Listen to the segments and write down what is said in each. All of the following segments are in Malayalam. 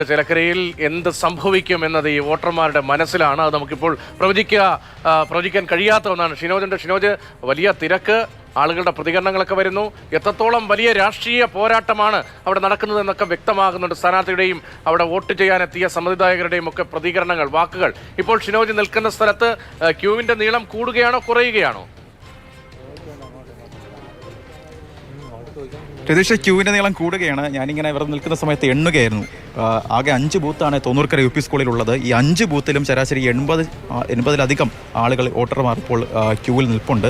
ചേലക്കരയിൽ എന്ത് സംഭവിക്കും എന്നത് ഈ വോട്ടർമാരുടെ മനസ്സിലാണ്. അത് നമുക്കിപ്പോൾ പ്രവചിക്കാൻ കഴിയാത്ത ഒന്നാണ്. ഷിനോജ്, വലിയ തിരക്ക്, ആളുകളുടെ പ്രതികരണങ്ങളൊക്കെ വരുന്നു. എത്രത്തോളം വലിയ രാഷ്ട്രീയ പോരാട്ടമാണ് അവിടെ നടക്കുന്നതെന്നൊക്കെ വ്യക്തമാകുന്നുണ്ട്. സ്ഥാനാർത്ഥിയുടെയും അവിടെ വോട്ട് ചെയ്യാനെത്തിയ സമ്മതിദായകരുടെയും ഒക്കെ പ്രതികരണങ്ങൾ, വാക്കുകൾ. ഇപ്പോൾ ഷിനോജ് നിൽക്കുന്ന സ്ഥലത്ത് ക്യൂവിന്റെ നീളം കൂടുകയാണോ കുറയുകയാണോ? രതീഷ്, ക്യൂവിൻ്റെ നീളം കൂടുകയാണ്. ഞാനിങ്ങനെ ഇവിടെ നിൽക്കുന്ന സമയത്ത് എണ്ണുകയായിരുന്നു. ആകെ 5 ബൂത്താണ് തൊണ്ണൂർക്കര UP സ്കൂളിലുള്ളത്. ഈ 5 ബൂത്തിലും ശരാശരി 80-ലധികം ആളുകൾ, വോട്ടർമാർ ഇപ്പോൾ ക്യൂവിൽ നിൽപ്പുണ്ട്.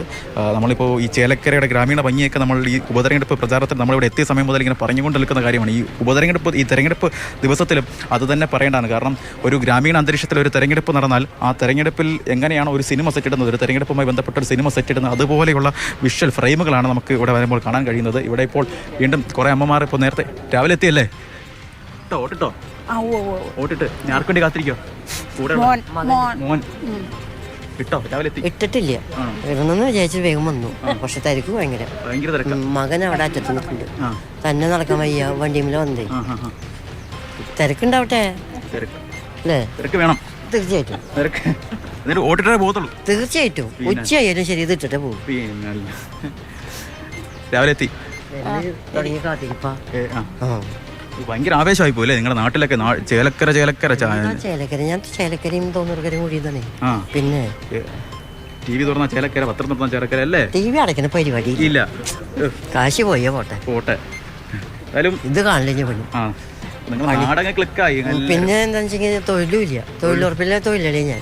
നമ്മളിപ്പോൾ ഈ ചേലക്കരയുടെ ഗ്രാമീണ ഭംഗിയൊക്കെ നമ്മൾ ഈ ഉപതെരഞ്ഞെടുപ്പ് പ്രചാരണത്തിൽ നമ്മളിവിടെ എത്തിയ സമയം മുതൽ ഇങ്ങനെ പറഞ്ഞുകൊണ്ട് നിൽക്കുന്ന കാര്യമാണ്. ഈ തെരഞ്ഞെടുപ്പ് ദിവസത്തിലും അത് തന്നെ പറയേണ്ടതാണ്. കാരണം ഒരു ഗ്രാമീണ അന്തരീക്ഷത്തിൽ ഒരു തെരഞ്ഞെടുപ്പ് നടന്നാൽ ആ തെരഞ്ഞെടുപ്പിൽ എങ്ങനെയാണ് ഒരു സിനിമ സെറ്റ് ഇടുന്നത്, ഒരു തെരഞ്ഞെടുപ്പുമായി ബന്ധപ്പെട്ട ഒരു സിനിമ സെറ്റ് ഇടുന്നത്, അതുപോലെയുള്ള വിഷ്വൽ ഫ്രെയിമുകളാണ് നമുക്ക് ഇവിടെ വരുമ്പോൾ കാണാൻ കഴിയുന്നത്. ഇവിടെ ഇപ്പോൾ വീണ്ടും കുറേ അമ്മമാർ ഇപ്പോൾ നേരത്തെ രാവിലെ എത്തിയല്ലേ? ഓട്ടിട്ടോ ഓട്ടിട്ട് ഞാർക്ക് വേണ്ടി കാത്തിരിക്കോ? കൂടെ മോൻ ഇട്ടോ? രാവിലെ എത്തി? ഇട്ടിട്ടില്ല, ഇടണമെന്ന് വിചാരിച്ചു വേഗം വന്നു. പക്ഷെ തിരക്ക് ഭയങ്കര മകൻ അവിടെ അറ്റത്ത് നിൽക്കുന്നുണ്ട്, തന്നെ നടക്കാൻ വയ്യ, വണ്ടിയിൽ വന്നേ. തിരക്കുണ്ടാവട്ടെ അല്ലേ? തിരക്ക് വേണം തീർച്ചയായിട്ടും. ഓട്ടിട്ടേ പോകത്തുള്ളൂ. തീർച്ചയായിട്ടും ഉച്ചയായാലും ശരി, ഇത് ഇട്ടിട്ടേ പോകും. രാവിലെ എത്തി തുടങ്ങി കാത്തിരിപ്പാ. ഭയങ്കര ആവേശമായി പോയില്ലേ നിങ്ങളുടെ നാട്ടിലൊക്കെ? ചേലക്കര ഞാൻ ചേലക്കരയും തൊണ്ണൂറുകരയും കൂടിയതാണ്. പിന്നെ TV തുറന്ന ചേലക്കര, പത്രം തുറന്ന ചേലക്കര അല്ലേ? TV അടയ്ക്കുന്ന പരിപാടി ഇല്ല. കാശ് പോയേ പോട്ടെ. ഇത് കാണില്ല പണി. പിന്നെ എന്താ വെച്ചാൽ തൊഴിലും ഇല്ല, തൊഴിലുറപ്പില്ല, തൊഴിലല്ലേ. ഞാൻ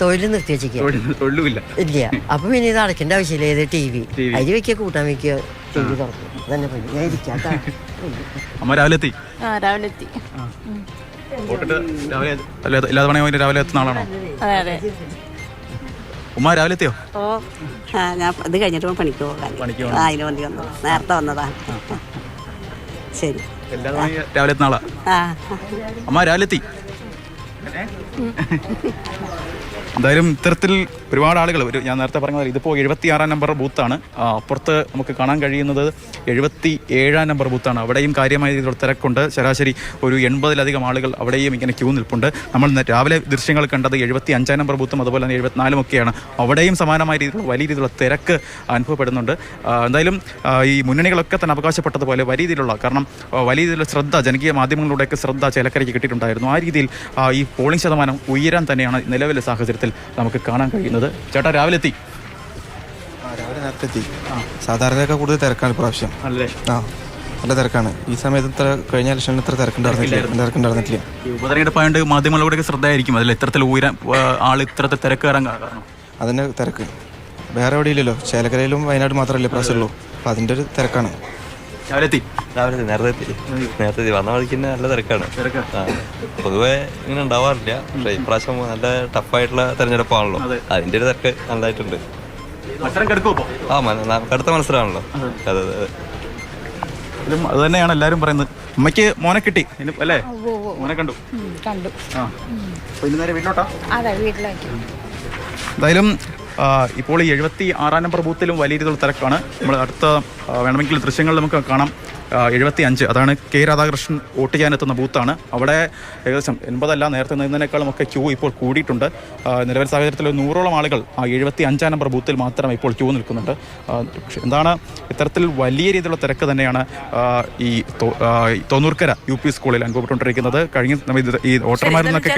തൊഴിൽ നിർത്തി വെച്ചില്ല. അപ്പൊ പിന്നെ ഇത് അടയ്ക്കേണ്ട ആവശ്യമില്ല. ഇത് TV അരി വെക്കുക, കൂട്ടാൻ വെക്കുക, TV തുറക്കും, അതന്നെ പണി. ഞാൻ ഇരിക്കാത്ത അമ്മ രാവിലെ എത്തി. രാവിലെ എത്തുന്ന ആളാണോ ഉമ്മ? രാവിലെ എത്തിയോ? ഞാൻ ഇത് കഴിഞ്ഞിട്ട് പണിക്ക് പോകാൻ അതിന് വേണ്ടി വന്നു, നേരത്തെ വന്നതാ. ശരി, രാവിലെ എത്തുന്ന ആളാ അമ്മ? രാവിലെ എത്തി. എന്തായാലും ഇത്തരത്തിൽ ഒരുപാട് ആളുകൾ, ഞാൻ നേരത്തെ പറഞ്ഞത് ഇതിപ്പോൾ 76-ാം നമ്പർ ബൂത്താണ്. അപ്പുറത്ത് നമുക്ക് കാണാൻ കഴിയുന്നത് 77-ാം നമ്പർ ബൂത്താണ്. അവിടെയും കാര്യമായ രീതിയിലുള്ള തിരക്കുണ്ട്. ശരാശരി ഒരു 80-ലധികം ആളുകൾ അവിടെയും ഇങ്ങനെ ക്യൂ നിൽപ്പുണ്ട്. നമ്മൾ രാവിലെ ദൃശ്യങ്ങൾ കണ്ടത് 75-ാം നമ്പർ ബൂത്തും അതുപോലെ തന്നെ 74-ഉം ഒക്കെയാണ്. അവിടെയും സമാനമായ രീതിയിലുള്ള വലിയ രീതിയിലുള്ള തിരക്ക് അനുഭവപ്പെടുന്നുണ്ട്. എന്തായാലും ഈ മുന്നണികളൊക്കെ തന്നെ അവകാശപ്പെട്ടതുപോലെ വലിയ രീതിയിലുള്ള ശ്രദ്ധ, ജനകീയ മാധ്യമങ്ങളുടെയൊക്കെ ശ്രദ്ധ ചേലക്കരയ്ക്ക് കിട്ടിയിട്ടുണ്ടായിരുന്നു. ആ രീതിയിൽ ഈ പോളിംഗ് ശതമാനം ഉയരാൻ തന്നെയാണ് നിലവിലെ സാഹചര്യത്തിൽ നമുക്ക് കാണാൻ കഴിയുന്നത്. ചേട്ടാ രാവിലെ എത്തി? രാവിലെ നേരത്തെ എത്തി. സാധാരണയൊക്കെ കൂടുതൽ തിരക്കാണ് ഇപ്രാവശ്യം. അല്ലേ? നല്ല തിരക്കാണ് ഈ സമയത്ത്. കഴിഞ്ഞ ഇലക്ഷനിൽ ഇത്ര തിരക്കുണ്ടായിരുന്നില്ല. ഈ ഉപതെരഞ്ഞെടുപ്പായതുകൊണ്ട് മാധ്യമങ്ങളുടെയൊക്കെ ശ്രദ്ധയായിരിക്കും അതിൽ ഇത്തരത്തിൽ ഇത്തരത്തിൽ തിരക്ക് കയറാൻ കാരണം. അതിൻ്റെ തിരക്ക് വേറെ എവിടെയില്ലല്ലോ, ചേലക്കരയിലും വയനാട് മാത്രമല്ലേ ഇപ്രാവശ്യമുള്ളൂ. അപ്പം അതിൻ്റെ ഒരു തിരക്കാണ്. രാവിലെ നേരത്തെ വന്ന വഴിക്ക് തന്നെ നല്ല തിരക്കാണ്. പൊതുവെ ഇങ്ങനെ ഉണ്ടാവാറില്ല, പക്ഷേ ഇപ്രാവശ്യം നല്ല ടഫായിട്ടുള്ള തെരഞ്ഞെടുപ്പാണല്ലോ, അതിന്റെ ഒരു തിരക്ക് നല്ലതായിട്ടുണ്ട്. കടുത്ത മത്സരമാണല്ലോ. അതെ. അത് തന്നെയാണ് എല്ലാവരും പറയുന്നത്. അമ്മയ്ക്ക് മോനെ കിട്ടി അല്ലേ? മോനെ കണ്ടു. വീട്ടിലോട്ടാ? എന്തായാലും ഇപ്പോൾ ഈ 76-ാം നമ്പർ ബൂത്തിലും വലിയ രീതിയിലുള്ള തിരക്കാണ്. നമ്മൾ അടുത്ത വേണമെങ്കിൽ ദൃശ്യങ്ങൾ നമുക്ക് കാണാം. 75, അതാണ് K രാധാകൃഷ്ണൻ വോട്ട് ചെയ്യാനെത്തുന്ന ബൂത്താണ്. അവിടെ ഏകദേശം 80 നേരത്തെ നിന്നതിനേക്കാളും ഒക്കെ ക്യൂ ഇപ്പോൾ കൂടിയിട്ടുണ്ട്. നിലവിലെ സാഹചര്യത്തിൽ 100ഓളം ആളുകൾ ആ 75-ാം നമ്പർ ബൂത്തിൽ മാത്രം ഇപ്പോൾ ക്യൂ നിൽക്കുന്നുണ്ട്. എന്താണ് ഇത്തരത്തിൽ വലിയ രീതിയിലുള്ള തിരക്ക് തന്നെയാണ് ഈ തൊണ്ണൂർക്കര UP സ്കൂളിൽ അനുഭവപ്പെട്ടുകൊണ്ടിരിക്കുന്നത്. കഴിഞ്ഞ ഈ വോട്ടർമാരിൽ നിന്നൊക്കെ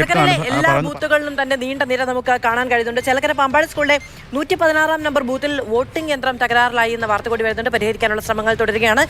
എല്ലാ ബൂത്തുകളിലും തന്നെ നീണ്ട നിര നമുക്ക് കാണാൻ കഴിയുന്നുണ്ട്. ചേലക്കര പാമ്പാടി സ്കൂളിലെ 116-ാം നമ്പർ ബൂത്തിൽ വോട്ടിംഗ് യന്ത്രം തകരാറിലായി എന്ന വാർത്ത കൂടി വരുന്നുണ്ട്. പരിഹരിക്കാനുള്ള ശ്രമങ്ങൾ തുടരുകയാണ്.